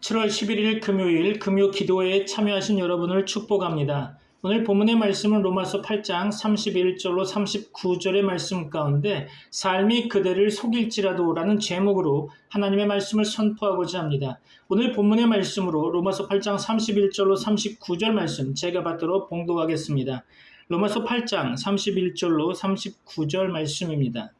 7월 11일 금요일 금요 기도회에 참여하신 여러분을 축복합니다. 오늘 본문의 말씀은 로마서 8장 31절로 39절의 말씀 가운데 삶이 그대를 속일지라도 라는 제목으로 하나님의 말씀을 선포하고자 합니다. 오늘 본문의 말씀으로 로마서 8장 31절로 39절 말씀 제가 받도록 봉독하겠습니다. 로마서 8장 31절로 39절 말씀입니다.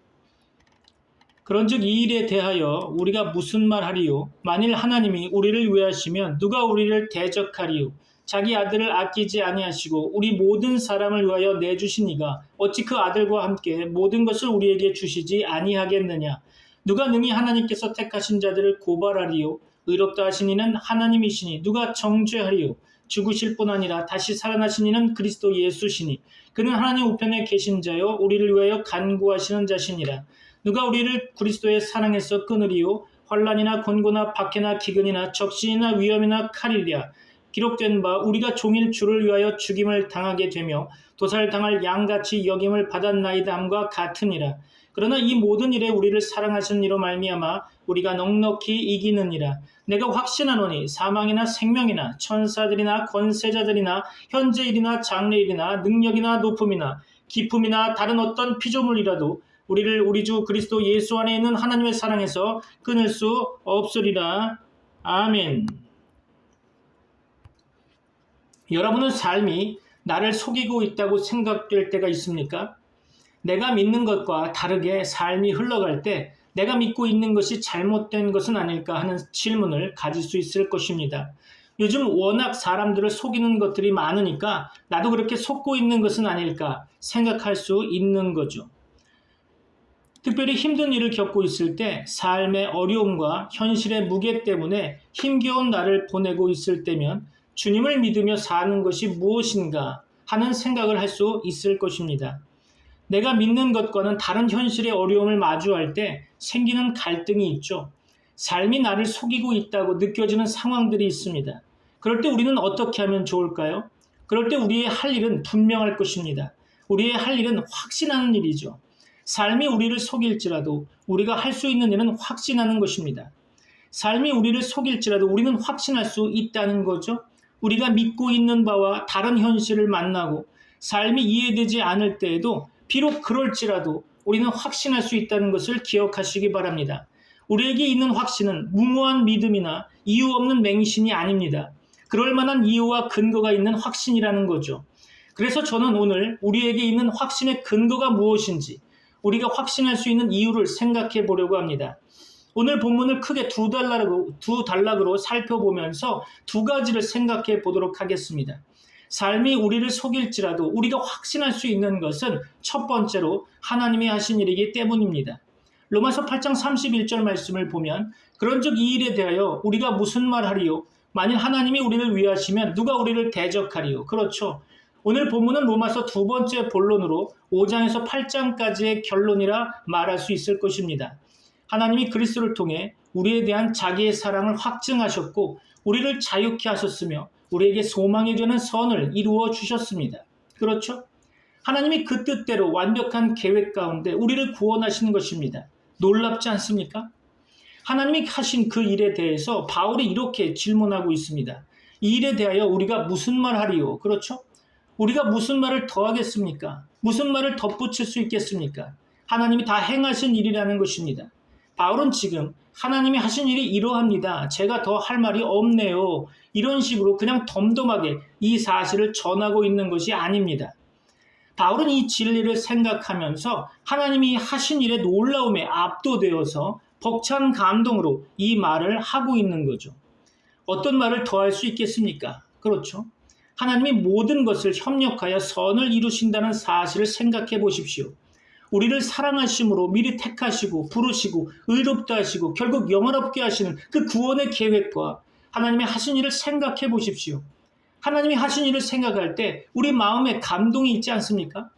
그런즉 이 일에 대하여 우리가 무슨 말하리요? 만일 하나님이 우리를 위하시면 누가 우리를 대적하리요? 자기 아들을 아끼지 아니하시고 우리 모든 사람을 위하여 내주신 이가 어찌 그 아들과 함께 모든 것을 우리에게 주시지 아니하겠느냐? 누가 능히 하나님께서 택하신 자들을 고발하리요? 의롭다 하신 이는 하나님이시니 누가 정죄하리요? 죽으실 뿐 아니라 다시 살아나신 이는 그리스도 예수시니 그는 하나님 우편에 계신 자요 우리를 위하여 간구하시는 자시니라. 누가 우리를 그리스도의 사랑에서 끊으리요? 환난이나 곤고나 박해나 기근이나 적신이나 위험이나 칼이랴. 기록된 바 우리가 종일 주를 위하여 죽임을 당하게 되며 도살당할 양같이 여김을 받았나이다 함과 같으니라. 그러나 이 모든 일에 우리를 사랑하신 이로 말미암아 우리가 넉넉히 이기느니라. 내가 확신하노니 사망이나 생명이나 천사들이나 권세자들이나 현재일이나 장래일이나 능력이나 높음이나 기품이나 다른 어떤 피조물이라도 우리를 우리 주 그리스도 예수 안에 있는 하나님의 사랑에서 끊을 수 없으리라. 아멘. 여러분은 삶이 나를 속이고 있다고 생각될 때가 있습니까? 내가 믿는 것과 다르게 삶이 흘러갈 때 내가 믿고 있는 것이 잘못된 것은 아닐까 하는 질문을 가질 수 있을 것입니다. 요즘 워낙 사람들을 속이는 것들이 많으니까 나도 그렇게 속고 있는 것은 아닐까 생각할 수 있는 거죠. 특별히 힘든 일을 겪고 있을 때 삶의 어려움과 현실의 무게 때문에 힘겨운 날을 보내고 있을 때면 주님을 믿으며 사는 것이 무엇인가 하는 생각을 할 수 있을 것입니다. 내가 믿는 것과는 다른 현실의 어려움을 마주할 때 생기는 갈등이 있죠. 삶이 나를 속이고 있다고 느껴지는 상황들이 있습니다. 그럴 때 우리는 어떻게 하면 좋을까요? 그럴 때 우리의 할 일은 분명할 것입니다. 우리의 할 일은 확신하는 일이죠. 삶이 우리를 속일지라도 우리가 할 수 있는 일은 확신하는 것입니다. 삶이 우리를 속일지라도 우리는 확신할 수 있다는 거죠. 우리가 믿고 있는 바와 다른 현실을 만나고 삶이 이해되지 않을 때에도 비록 그럴지라도 우리는 확신할 수 있다는 것을 기억하시기 바랍니다. 우리에게 있는 확신은 무모한 믿음이나 이유 없는 맹신이 아닙니다. 그럴 만한 이유와 근거가 있는 확신이라는 거죠. 그래서 저는 오늘 우리에게 있는 확신의 근거가 무엇인지 우리가 확신할 수 있는 이유를 생각해 보려고 합니다. 오늘 본문을 크게 두 단락으로 살펴보면서 두 가지를 생각해 보도록 하겠습니다. 삶이 우리를 속일지라도 우리가 확신할 수 있는 것은 첫 번째로 하나님이 하신 일이기 때문입니다. 로마서 8장 31절 말씀을 보면 그런즉 이 일에 대하여 우리가 무슨 말하리요? 만일 하나님이 우리를 위하시면 누가 우리를 대적하리요? 그렇죠. 오늘 본문은 로마서 두 번째 본론으로 5장에서 8장까지의 결론이라 말할 수 있을 것입니다. 하나님이 그리스도를 통해 우리에 대한 자기의 사랑을 확증하셨고 우리를 자유케 하셨으며 우리에게 소망이 되는 선을 이루어 주셨습니다. 그렇죠? 하나님이 그 뜻대로 완벽한 계획 가운데 우리를 구원하시는 것입니다. 놀랍지 않습니까? 하나님이 하신 그 일에 대해서 바울이 이렇게 질문하고 있습니다. 이 일에 대하여 우리가 무슨 말 하리요? 그렇죠? 우리가 무슨 말을 더 하겠습니까? 무슨 말을 덧붙일 수 있겠습니까? 하나님이 다 행하신 일이라는 것입니다. 바울은 지금 하나님이 하신 일이 이러합니다. 제가 더 할 말이 없네요. 이런 식으로 그냥 덤덤하게 이 사실을 전하고 있는 것이 아닙니다. 바울은 이 진리를 생각하면서 하나님이 하신 일의 놀라움에 압도되어서 벅찬 감동으로 이 말을 하고 있는 거죠. 어떤 말을 더 할 수 있겠습니까? 그렇죠. 하나님이 모든 것을 협력하여 선을 이루신다는 사실을 생각해 보십시오. 우리를 사랑하심으로 미리 택하시고 부르시고 의롭다 하시고 결국 영원롭게 하시는 그 구원의 계획과 하나님의 하신 일을 생각해 보십시오. 하나님이 하신 일을 생각할 때 우리 마음에 감동이 있지 않습니까?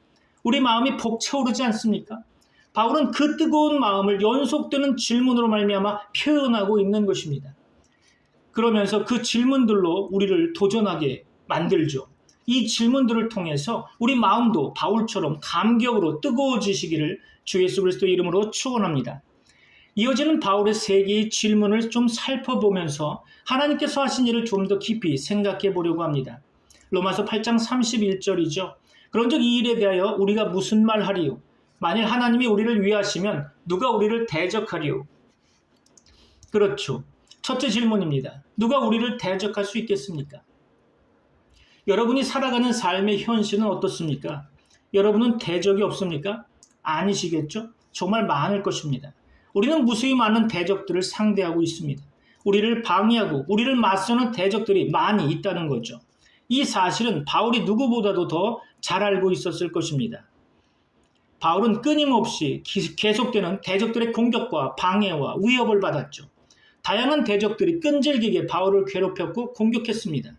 우리 마음이 벅차오르지 않습니까? 바울은 그 뜨거운 마음을 연속되는 질문으로 말미암아 표현하고 있는 것입니다. 그러면서 그 질문들로 우리를 도전하게 만들죠. 이 질문들을 통해서 우리 마음도 바울처럼 감격으로 뜨거워지시기를 주 예수 그리스도의 이름으로 축원합니다. 이어지는 바울의 세 개의 질문을 좀 살펴보면서 하나님께서 하신 일을 좀 더 깊이 생각해 보려고 합니다. 로마서 8장 31절이죠. 그런즉 이 일에 대하여 우리가 무슨 말 하리요? 만일 하나님이 우리를 위하시면 누가 우리를 대적하리요? 그렇죠. 첫째 질문입니다. 누가 우리를 대적할 수 있겠습니까? 여러분이 살아가는 삶의 현실은 어떻습니까? 여러분은 대적이 없습니까? 아니시겠죠? 정말 많을 것입니다. 우리는 무수히 많은 대적들을 상대하고 있습니다. 우리를 방해하고 우리를 맞서는 대적들이 많이 있다는 거죠. 이 사실은 바울이 누구보다도 더 잘 알고 있었을 것입니다. 바울은 끊임없이 계속되는 대적들의 공격과 방해와 위협을 받았죠. 다양한 대적들이 끈질기게 바울을 괴롭혔고 공격했습니다.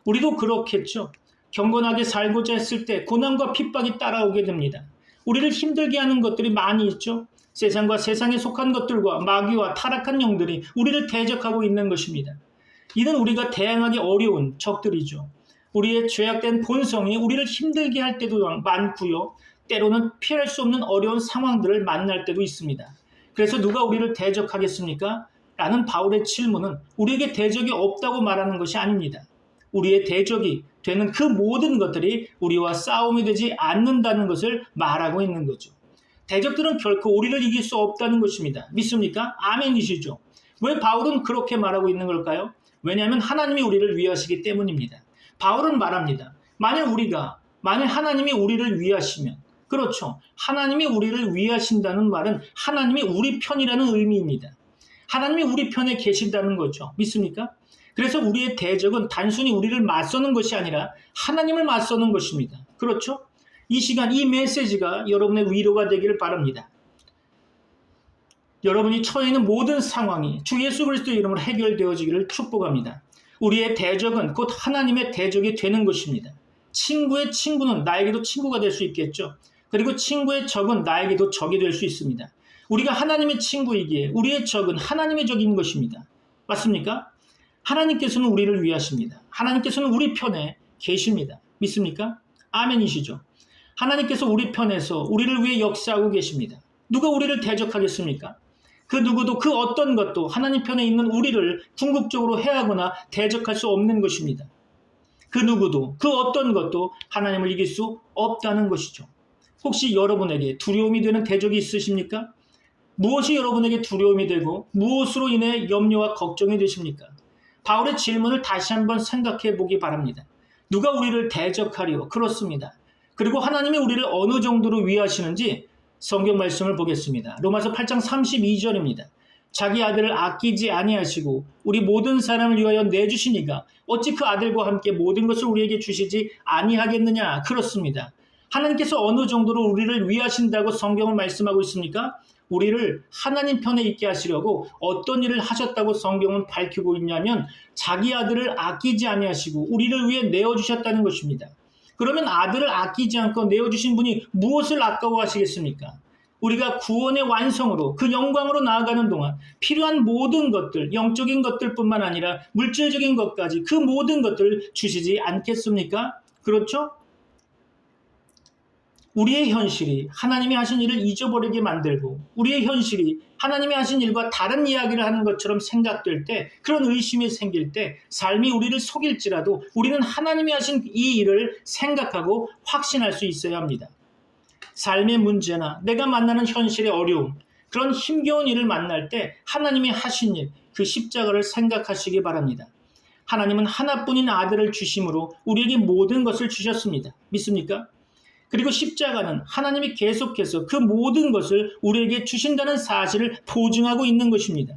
우리도 그렇겠죠. 경건하게 살고자 했을 때 고난과 핍박이 따라오게 됩니다. 우리를 힘들게 하는 것들이 많이 있죠. 세상과 세상에 속한 것들과 마귀와 타락한 영들이 우리를 대적하고 있는 것입니다. 이는 우리가 대항하기 어려운 적들이죠. 우리의 죄악된 본성이 우리를 힘들게 할 때도 많고요. 때로는 피할 수 없는 어려운 상황들을 만날 때도 있습니다. 그래서 누가 우리를 대적하겠습니까? 라는 바울의 질문은 우리에게 대적이 없다고 말하는 것이 아닙니다. 우리의 대적이 되는 그 모든 것들이 우리와 싸움이 되지 않는다는 것을 말하고 있는 거죠. 대적들은 결코 우리를 이길 수 없다는 것입니다. 믿습니까? 아멘이시죠? 왜 바울은 그렇게 말하고 있는 걸까요? 왜냐하면 하나님이 우리를 위하시기 때문입니다. 바울은 말합니다. 만일 하나님이 우리를 위하시면, 그렇죠. 하나님이 우리를 위하신다는 말은 하나님이 우리 편이라는 의미입니다. 하나님이 우리 편에 계신다는 거죠. 믿습니까? 그래서 우리의 대적은 단순히 우리를 맞서는 것이 아니라 하나님을 맞서는 것입니다. 그렇죠? 이 시간 이 메시지가 여러분의 위로가 되기를 바랍니다. 여러분이 처해 있는 모든 상황이 주 예수 그리스도의 이름으로 해결되어지기를 축복합니다. 우리의 대적은 곧 하나님의 대적이 되는 것입니다. 친구의 친구는 나에게도 친구가 될 수 있겠죠. 그리고 친구의 적은 나에게도 적이 될 수 있습니다. 우리가 하나님의 친구이기에 우리의 적은 하나님의 적인 것입니다. 맞습니까? 하나님께서는 우리를 위하십니다. 하나님께서는 우리 편에 계십니다. 믿습니까? 아멘이시죠? 하나님께서 우리 편에서 우리를 위해 역사하고 계십니다. 누가 우리를 대적하겠습니까? 그 누구도 그 어떤 것도 하나님 편에 있는 우리를 궁극적으로 해하거나 대적할 수 없는 것입니다. 그 누구도 그 어떤 것도 하나님을 이길 수 없다는 것이죠. 혹시 여러분에게 두려움이 되는 대적이 있으십니까? 무엇이 여러분에게 두려움이 되고 무엇으로 인해 염려와 걱정이 되십니까? 바울의 질문을 다시 한번 생각해 보기 바랍니다. 누가 우리를 대적하리요? 그렇습니다. 그리고 하나님이 우리를 어느 정도로 위하시는지 성경 말씀을 보겠습니다. 로마서 8장 32절입니다. 자기 아들을 아끼지 아니하시고 우리 모든 사람을 위하여 내주시니가 어찌 그 아들과 함께 모든 것을 우리에게 주시지 아니하겠느냐? 그렇습니다. 하나님께서 어느 정도로 우리를 위하신다고 성경을 말씀하고 있습니까? 우리를 하나님 편에 있게 하시려고 어떤 일을 하셨다고 성경은 밝히고 있냐면 자기 아들을 아끼지 아니하시고 우리를 위해 내어주셨다는 것입니다. 그러면 아들을 아끼지 않고 내어주신 분이 무엇을 아까워하시겠습니까? 우리가 구원의 완성으로 그 영광으로 나아가는 동안 필요한 모든 것들, 영적인 것들뿐만 아니라 물질적인 것까지 그 모든 것들을 주시지 않겠습니까? 그렇죠? 우리의 현실이 하나님이 하신 일을 잊어버리게 만들고 우리의 현실이 하나님이 하신 일과 다른 이야기를 하는 것처럼 생각될 때 그런 의심이 생길 때 삶이 우리를 속일지라도 우리는 하나님이 하신 이 일을 생각하고 확신할 수 있어야 합니다. 삶의 문제나 내가 만나는 현실의 어려움, 그런 힘겨운 일을 만날 때 하나님이 하신 일, 그 십자가를 생각하시기 바랍니다. 하나님은 하나뿐인 아들을 주심으로 우리에게 모든 것을 주셨습니다. 믿습니까? 그리고 십자가는 하나님이 계속해서 그 모든 것을 우리에게 주신다는 사실을 보증하고 있는 것입니다.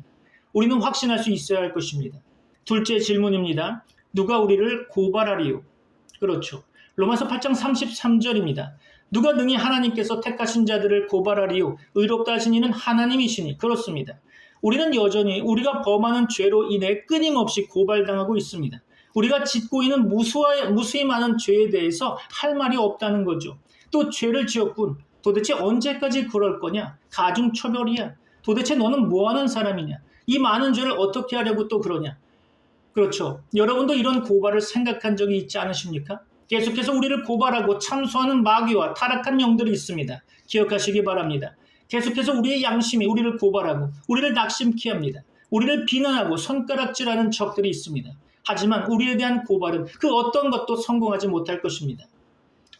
우리는 확신할 수 있어야 할 것입니다. 둘째 질문입니다. 누가 우리를 고발하리요? 그렇죠. 로마서 8장 33절입니다. 누가 능히 하나님께서 택하신 자들을 고발하리요? 의롭다 하신 이는 하나님이시니. 그렇습니다. 우리는 여전히 우리가 범하는 죄로 인해 끊임없이 고발당하고 있습니다. 우리가 짓고 있는 무수히 많은 죄에 대해서 할 말이 없다는 거죠. 또 죄를 지었군. 도대체 언제까지 그럴 거냐? 가중처벌이야. 도대체 너는 뭐하는 사람이냐? 이 많은 죄를 어떻게 하려고 또 그러냐? 그렇죠. 여러분도 이런 고발을 생각한 적이 있지 않으십니까? 계속해서 우리를 고발하고 참소하는 마귀와 타락한 영들이 있습니다. 기억하시기 바랍니다. 계속해서 우리의 양심이 우리를 고발하고 우리를 낙심케 합니다. 우리를 비난하고 손가락질하는 적들이 있습니다. 하지만 우리에 대한 고발은 그 어떤 것도 성공하지 못할 것입니다.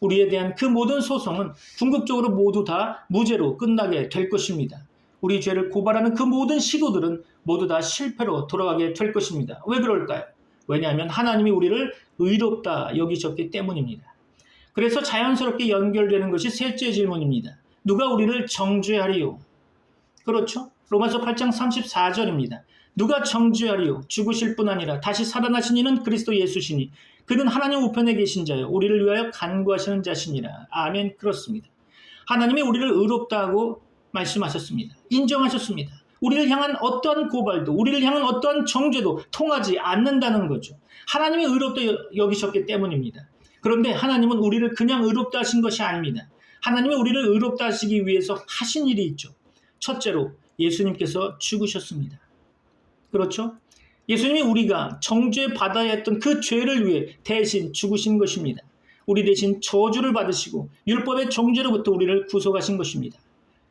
우리에 대한 그 모든 소송은 궁극적으로 모두 다 무죄로 끝나게 될 것입니다. 우리 죄를 고발하는 그 모든 시도들은 모두 다 실패로 돌아가게 될 것입니다. 왜 그럴까요? 왜냐하면 하나님이 우리를 의롭다 여기셨기 때문입니다. 그래서 자연스럽게 연결되는 것이 셋째 질문입니다. 누가 우리를 정죄하리요? 그렇죠? 로마서 8장 34절입니다. 누가 정죄하리요? 죽으실 뿐 아니라 다시 살아나신 이는 그리스도 예수시니 그는 하나님 우편에 계신 자요 우리를 위하여 간구하시는 자시니라. 아멘. 그렇습니다. 하나님이 우리를 의롭다 하고 말씀하셨습니다. 인정하셨습니다. 우리를 향한 어떠한 고발도 우리를 향한 어떠한 정죄도 통하지 않는다는 거죠. 하나님이 의롭다 여기셨기 때문입니다. 그런데 하나님은 우리를 그냥 의롭다 하신 것이 아닙니다. 하나님이 우리를 의롭다 하시기 위해서 하신 일이 있죠. 첫째로 예수님께서 죽으셨습니다. 그렇죠? 예수님이 우리가 정죄받아야 했던 그 죄를 위해 대신 죽으신 것입니다. 우리 대신 저주를 받으시고 율법의 정죄로부터 우리를 구속하신 것입니다.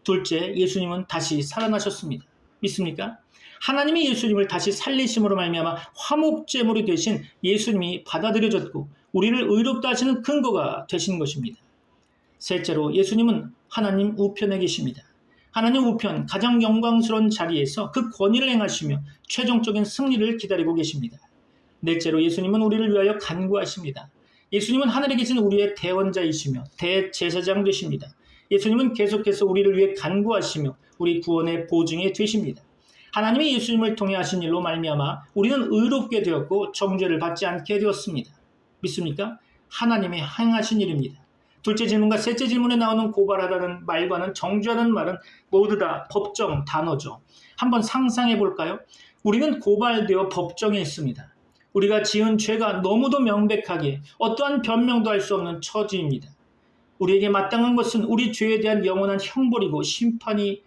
둘째, 예수님은 다시 살아나셨습니다. 믿습니까? 하나님이 예수님을 다시 살리심으로 말미암아 화목제물이 되신 예수님이 받아들여졌고 우리를 의롭다 하시는 근거가 되신 것입니다. 셋째로 예수님은 하나님 우편에 계십니다. 하나님 우편 가장 영광스러운 자리에서 그 권위를 행하시며 최종적인 승리를 기다리고 계십니다. 넷째로 예수님은 우리를 위하여 간구하십니다. 예수님은 하늘에 계신 우리의 대원자이시며 대제사장 되십니다. 예수님은 계속해서 우리를 위해 간구하시며 우리 구원의 보증이 되십니다. 하나님이 예수님을 통해 하신 일로 말미암아 우리는 의롭게 되었고 정죄를 받지 않게 되었습니다. 믿습니까? 하나님의 행하신 일입니다. 둘째 질문과 셋째 질문에 나오는 고발하다는 말과는 정죄하는 말은 모두 다 법정 단어죠. 한번 상상해 볼까요? 우리는 고발되어 법정에 있습니다. 우리가 지은 죄가 너무도 명백하게 어떠한 변명도 할 수 없는 처지입니다. 우리에게 마땅한 것은 우리 죄에 대한 영원한 형벌이고 심판이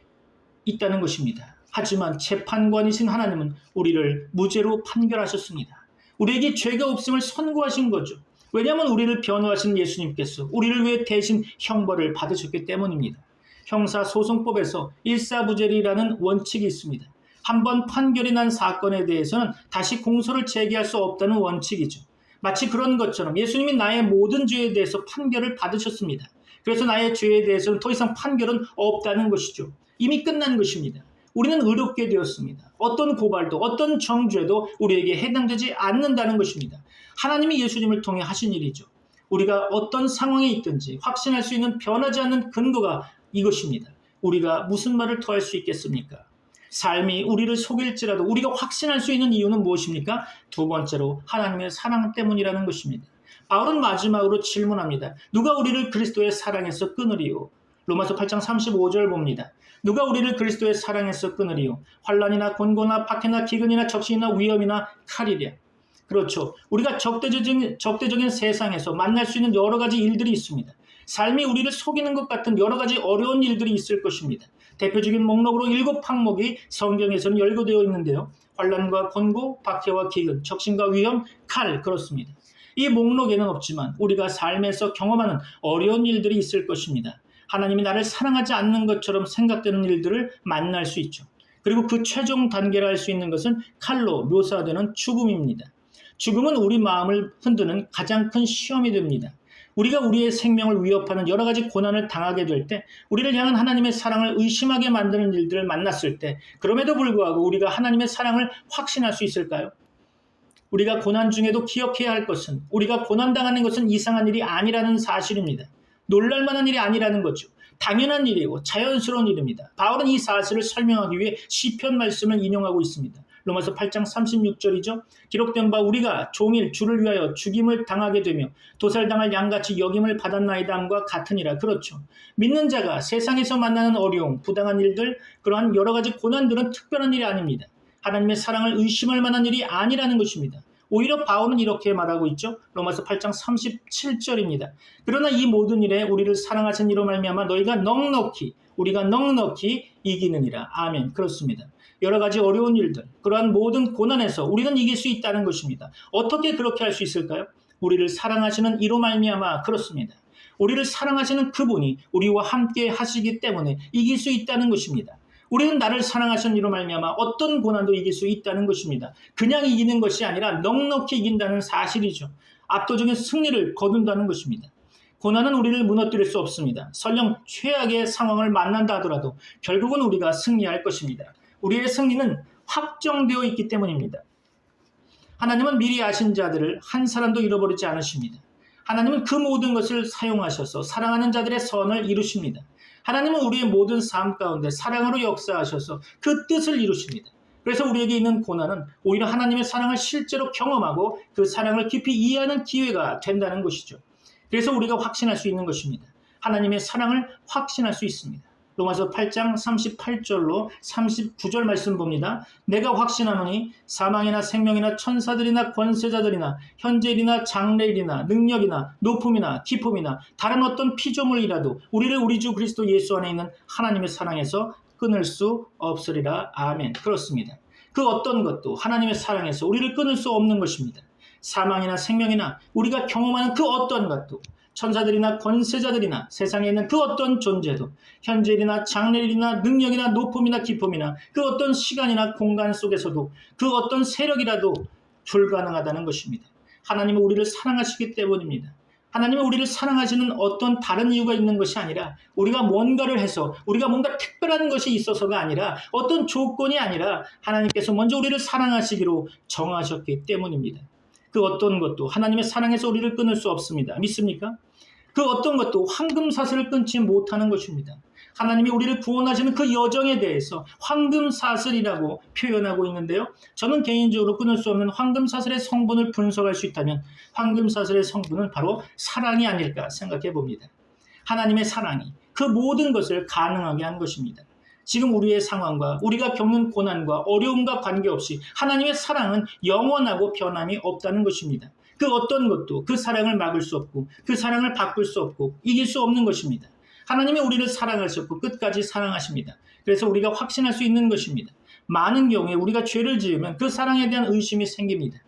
있다는 것입니다. 하지만 재판관이신 하나님은 우리를 무죄로 판결하셨습니다. 우리에게 죄가 없음을 선고하신 거죠. 왜냐하면 우리를 변호하신 예수님께서 우리를 위해 대신 형벌을 받으셨기 때문입니다. 형사소송법에서 일사부재리라는 원칙이 있습니다. 한번 판결이 난 사건에 대해서는 다시 공소를 제기할 수 없다는 원칙이죠. 마치 그런 것처럼 예수님이 나의 모든 죄에 대해서 판결을 받으셨습니다. 그래서 나의 죄에 대해서는 더 이상 판결은 없다는 것이죠. 이미 끝난 것입니다. 우리는 의롭게 되었습니다. 어떤 고발도 어떤 정죄도 우리에게 해당되지 않는다는 것입니다. 하나님이 예수님을 통해 하신 일이죠. 우리가 어떤 상황에 있든지 확신할 수 있는 변하지 않는 근거가 이것입니다. 우리가 무슨 말을 더 할 수 있겠습니까? 삶이 우리를 속일지라도 우리가 확신할 수 있는 이유는 무엇입니까? 두 번째로 하나님의 사랑 때문이라는 것입니다. 바울은 마지막으로 질문합니다. 누가 우리를 그리스도의 사랑에서 끊으리요? 로마서 8장 35절 봅니다. 누가 우리를 그리스도의 사랑에서 끊으리요? 환난이나 곤고나 박해나 기근이나 적신이나 위험이나 칼이랴. 그렇죠. 우리가 적대적인 세상에서 만날 수 있는 여러 가지 일들이 있습니다. 삶이 우리를 속이는 것 같은 여러 가지 어려운 일들이 있을 것입니다. 대표적인 목록으로 7항목이 성경에서는 열거되어 있는데요. 환난과 곤고, 박해와 기근, 적신과 위험, 칼, 그렇습니다. 이 목록에는 없지만 우리가 삶에서 경험하는 어려운 일들이 있을 것입니다. 하나님이 나를 사랑하지 않는 것처럼 생각되는 일들을 만날 수 있죠. 그리고 그 최종 단계를 할 수 있는 것은 칼로 묘사되는 죽음입니다. 죽음은 우리 마음을 흔드는 가장 큰 시험이 됩니다. 우리가 우리의 생명을 위협하는 여러 가지 고난을 당하게 될 때, 우리를 향한 하나님의 사랑을 의심하게 만드는 일들을 만났을 때, 그럼에도 불구하고 우리가 하나님의 사랑을 확신할 수 있을까요? 우리가 고난 중에도 기억해야 할 것은 우리가 고난당하는 것은 이상한 일이 아니라는 사실입니다. 놀랄 만한 일이 아니라는 거죠. 당연한 일이고 자연스러운 일입니다. 바울은 이 사실을 설명하기 위해 시편 말씀을 인용하고 있습니다. 로마서 8장 36절이죠. 기록된 바 우리가 종일 주를 위하여 죽임을 당하게 되며 도살당할 양같이 여김을 받았나이다함과 같으니라. 그렇죠. 믿는 자가 세상에서 만나는 어려움, 부당한 일들, 그러한 여러 가지 고난들은 특별한 일이 아닙니다. 하나님의 사랑을 의심할 만한 일이 아니라는 것입니다. 오히려 바울은 이렇게 말하고 있죠. 로마서 8장 37절입니다. 그러나 이 모든 일에 우리를 사랑하신 이로 말미암아 우리가 넉넉히 이기느니라. 아멘. 그렇습니다. 여러 가지 어려운 일들, 그러한 모든 고난에서 우리는 이길 수 있다는 것입니다. 어떻게 그렇게 할 수 있을까요? 우리를 사랑하시는 이로 말미암아 그렇습니다. 우리를 사랑하시는 그분이 우리와 함께 하시기 때문에 이길 수 있다는 것입니다. 우리는 나를 사랑하신 이로 말미암아 어떤 고난도 이길 수 있다는 것입니다. 그냥 이기는 것이 아니라 넉넉히 이긴다는 사실이죠. 압도적인 승리를 거둔다는 것입니다. 고난은 우리를 무너뜨릴 수 없습니다. 설령 최악의 상황을 만난다 하더라도 결국은 우리가 승리할 것입니다. 우리의 승리는 확정되어 있기 때문입니다. 하나님은 미리 아신 자들을 한 사람도 잃어버리지 않으십니다. 하나님은 그 모든 것을 사용하셔서 사랑하는 자들의 선을 이루십니다. 하나님은 우리의 모든 삶 가운데 사랑으로 역사하셔서 그 뜻을 이루십니다. 그래서 우리에게 있는 고난은 오히려 하나님의 사랑을 실제로 경험하고 그 사랑을 깊이 이해하는 기회가 된다는 것이죠. 그래서 우리가 확신할 수 있는 것입니다. 하나님의 사랑을 확신할 수 있습니다. 로마서 8장 38절로 39절 말씀 봅니다. 내가 확신하노니 사망이나 생명이나 천사들이나 권세자들이나 현재일이나 장래일이나 능력이나 높음이나 깊음이나 다른 어떤 피조물이라도 우리를 우리 주 그리스도 예수 안에 있는 하나님의 사랑에서 끊을 수 없으리라. 아멘. 그렇습니다. 그 어떤 것도 하나님의 사랑에서 우리를 끊을 수 없는 것입니다. 사망이나 생명이나 우리가 경험하는 그 어떤 것도 천사들이나 권세자들이나 세상에 있는 그 어떤 존재도 현재일이나 장래일이나 능력이나 높음이나 깊음이나 그 어떤 시간이나 공간 속에서도 그 어떤 세력이라도 불가능하다는 것입니다. 하나님은 우리를 사랑하시기 때문입니다. 하나님은 우리를 사랑하시는 어떤 다른 이유가 있는 것이 아니라 우리가 뭔가를 해서 우리가 뭔가 특별한 것이 있어서가 아니라 어떤 조건이 아니라 하나님께서 먼저 우리를 사랑하시기로 정하셨기 때문입니다. 그 어떤 것도 하나님의 사랑에서 우리를 끊을 수 없습니다. 믿습니까? 그 어떤 것도 황금사슬을 끊지 못하는 것입니다. 하나님이 우리를 구원하시는 그 여정에 대해서 황금사슬이라고 표현하고 있는데요. 저는 개인적으로 끊을 수 없는 황금사슬의 성분을 분석할 수 있다면 황금사슬의 성분은 바로 사랑이 아닐까 생각해 봅니다. 하나님의 사랑이 그 모든 것을 가능하게 한 것입니다. 지금 우리의 상황과 우리가 겪는 고난과 어려움과 관계없이 하나님의 사랑은 영원하고 변함이 없다는 것입니다. 그 어떤 것도 그 사랑을 막을 수 없고 그 사랑을 바꿀 수 없고 이길 수 없는 것입니다. 하나님이 우리를 사랑하셨고 끝까지 사랑하십니다. 그래서 우리가 확신할 수 있는 것입니다. 많은 경우에 우리가 죄를 지으면 그 사랑에 대한 의심이 생깁니다.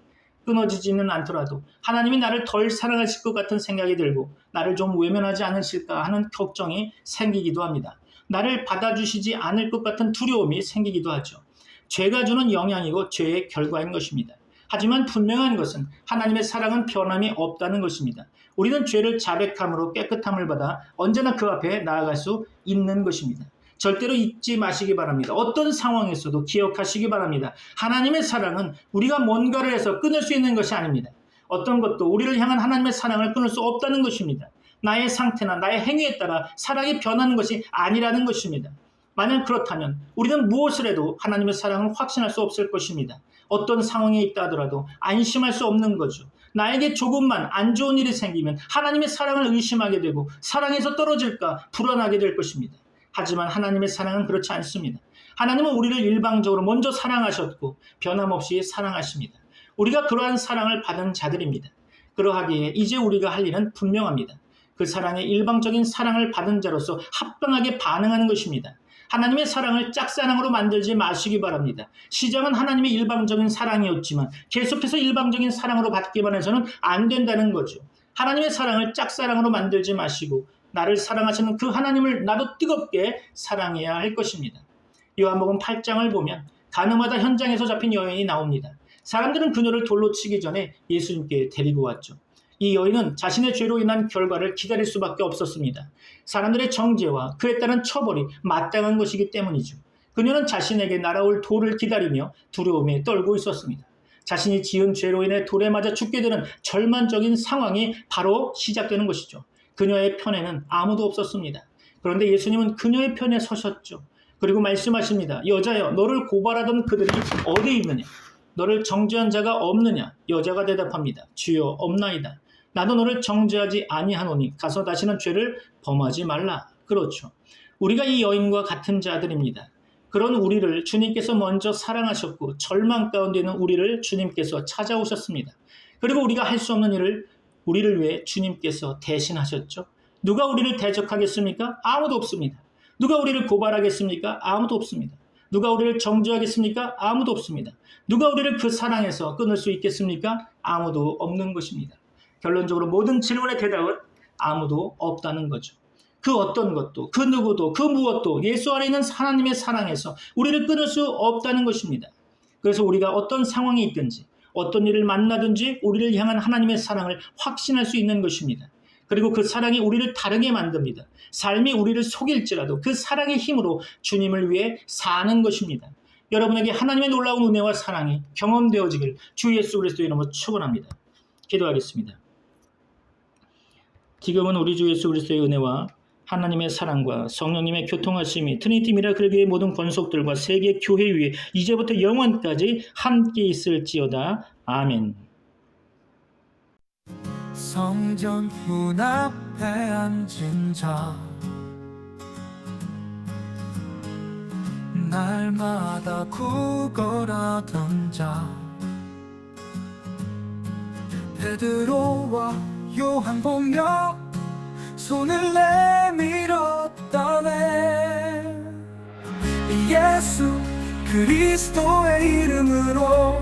끊어지지는 않더라도 하나님이 나를 덜 사랑하실 것 같은 생각이 들고 나를 좀 외면하지 않으실까 하는 걱정이 생기기도 합니다. 나를 받아주시지 않을 것 같은 두려움이 생기기도 하죠. 죄가 주는 영향이고 죄의 결과인 것입니다. 하지만 분명한 것은 하나님의 사랑은 변함이 없다는 것입니다. 우리는 죄를 자백함으로 깨끗함을 받아 언제나 그 앞에 나아갈 수 있는 것입니다. 절대로 잊지 마시기 바랍니다. 어떤 상황에서도 기억하시기 바랍니다. 하나님의 사랑은 우리가 뭔가를 해서 끊을 수 있는 것이 아닙니다. 어떤 것도 우리를 향한 하나님의 사랑을 끊을 수 없다는 것입니다. 나의 상태나 나의 행위에 따라 사랑이 변하는 것이 아니라는 것입니다. 만약 그렇다면 우리는 무엇을 해도 하나님의 사랑을 확신할 수 없을 것입니다. 어떤 상황에 있다 하더라도 안심할 수 없는 거죠. 나에게 조금만 안 좋은 일이 생기면 하나님의 사랑을 의심하게 되고 사랑에서 떨어질까 불안하게 될 것입니다. 하지만 하나님의 사랑은 그렇지 않습니다. 하나님은 우리를 일방적으로 먼저 사랑하셨고 변함없이 사랑하십니다. 우리가 그러한 사랑을 받은 자들입니다. 그러하기에 이제 우리가 할 일은 분명합니다. 그 사랑의 일방적인 사랑을 받은 자로서 합당하게 반응하는 것입니다. 하나님의 사랑을 짝사랑으로 만들지 마시기 바랍니다. 시작은 하나님의 일방적인 사랑이었지만 계속해서 일방적인 사랑으로 받기만 해서는 안 된다는 거죠. 하나님의 사랑을 짝사랑으로 만들지 마시고 나를 사랑하시는 그 하나님을 나도 뜨겁게 사랑해야 할 것입니다. 요한복음 8장을 보면 가늠하다 현장에서 잡힌 여인이 나옵니다. 사람들은 그녀를 돌로 치기 전에 예수님께 데리고 왔죠. 이 여인은 자신의 죄로 인한 결과를 기다릴 수밖에 없었습니다. 사람들의 정죄와 그에 따른 처벌이 마땅한 것이기 때문이죠. 그녀는 자신에게 날아올 돌을 기다리며 두려움에 떨고 있었습니다. 자신이 지은 죄로 인해 돌에 맞아 죽게 되는 절망적인 상황이 바로 시작되는 것이죠. 그녀의 편에는 아무도 없었습니다. 그런데 예수님은 그녀의 편에 서셨죠. 그리고 말씀하십니다. 여자여, 너를 고발하던 그들이 어디 있느냐? 너를 정죄한 자가 없느냐? 여자가 대답합니다. 주여, 없나이다. 나도 너를 정죄하지 아니하노니 가서 다시는 죄를 범하지 말라. 그렇죠. 우리가 이 여인과 같은 자들입니다. 그런 우리를 주님께서 먼저 사랑하셨고 절망 가운데 있는 우리를 주님께서 찾아오셨습니다. 그리고 우리가 할 수 없는 일을 우리를 위해 주님께서 대신하셨죠. 누가 우리를 대적하겠습니까? 아무도 없습니다. 누가 우리를 고발하겠습니까? 아무도 없습니다. 누가 우리를 정죄하겠습니까? 아무도 없습니다. 누가 우리를 그 사랑에서 끊을 수 있겠습니까? 아무도 없는 것입니다. 결론적으로 모든 질문의 대답은 아무도 없다는 거죠. 그 어떤 것도, 그 누구도, 그 무엇도 예수 안에 있는 하나님의 사랑에서 우리를 끊을 수 없다는 것입니다. 그래서 우리가 어떤 상황이 있든지, 어떤 일을 만나든지 우리를 향한 하나님의 사랑을 확신할 수 있는 것입니다. 그리고 그 사랑이 우리를 다르게 만듭니다. 삶이 우리를 속일지라도 그 사랑의 힘으로 주님을 위해 사는 것입니다. 여러분에게 하나님의 놀라운 은혜와 사랑이 경험되어지길 주 예수 그리스도의 이름으로 축원합니다. 기도하겠습니다. 지금은 우리 주 예수 그리스도의 은혜와 하나님의 사랑과 성령님의 교통하심이 트리니티 미라클 교회의 모든 권속들과 세계 교회 위에 이제부터 영원까지 함께 있을지어다. 아멘. 성전 문 앞에 앉은 자, 날마다 구걸하던 자, 베드로와 요한 보며 손을 내밀었다네. 예수 그리스도의 이름으로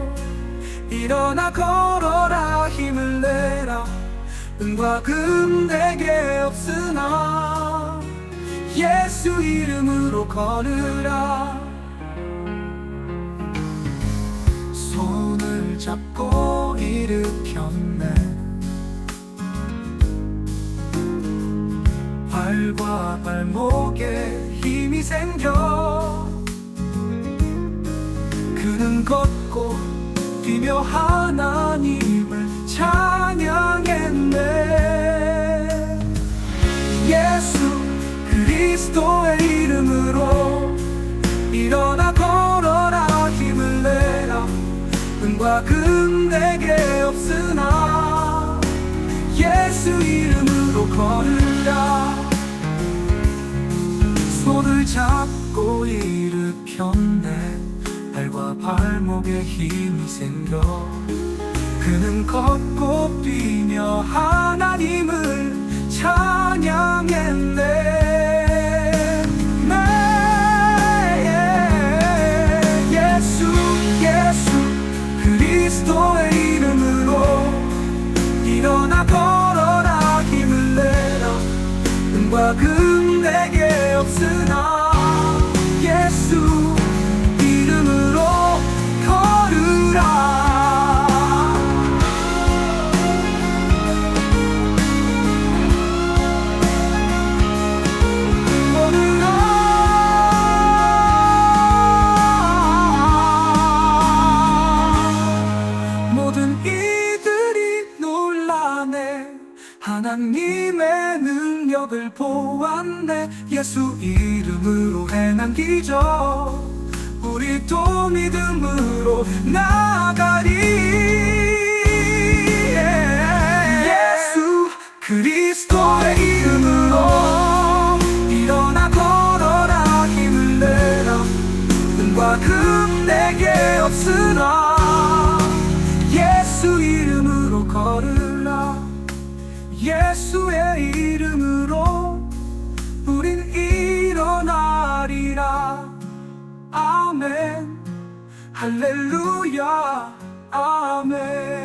일어나 걸어라. 힘을 내라. 은과 금 내게 없으나 예수 이름으로 걸으라. 손을 잡고 일으켰네. 발과 발목에 힘이 생겨 그는 걷고 뛰며 하나님을 찬양했네. 예수 그리스도의 이름으로 일어나 걸어라. 힘을 내라. 은과 금 내게 없으나 예수 이름으로 걸으라. 손을 잡고 일으켰네. 발과 발목에 힘이 생겨 그는 걷고 뛰며 하나님을 찬양했네. 예수 그리스도의 이름으로 일어나 걸어라. 힘을 내라. 은과 금 내게 없으나 예수 이름으로 걸으라. 모든 이들이 놀라네. 하나님의 능력을 보았네. 예수 이름으로 행한 기적 우리 또 믿음으로 나아가리. 예수 그리스도의 이름으로 일어나 걸어라. 힘을 내라. 은과 금 내게 없으나 예수 이름으로 걸으라. 예수의 이름으로 우린 일어나리라. 아멘 할렐루야 아멘.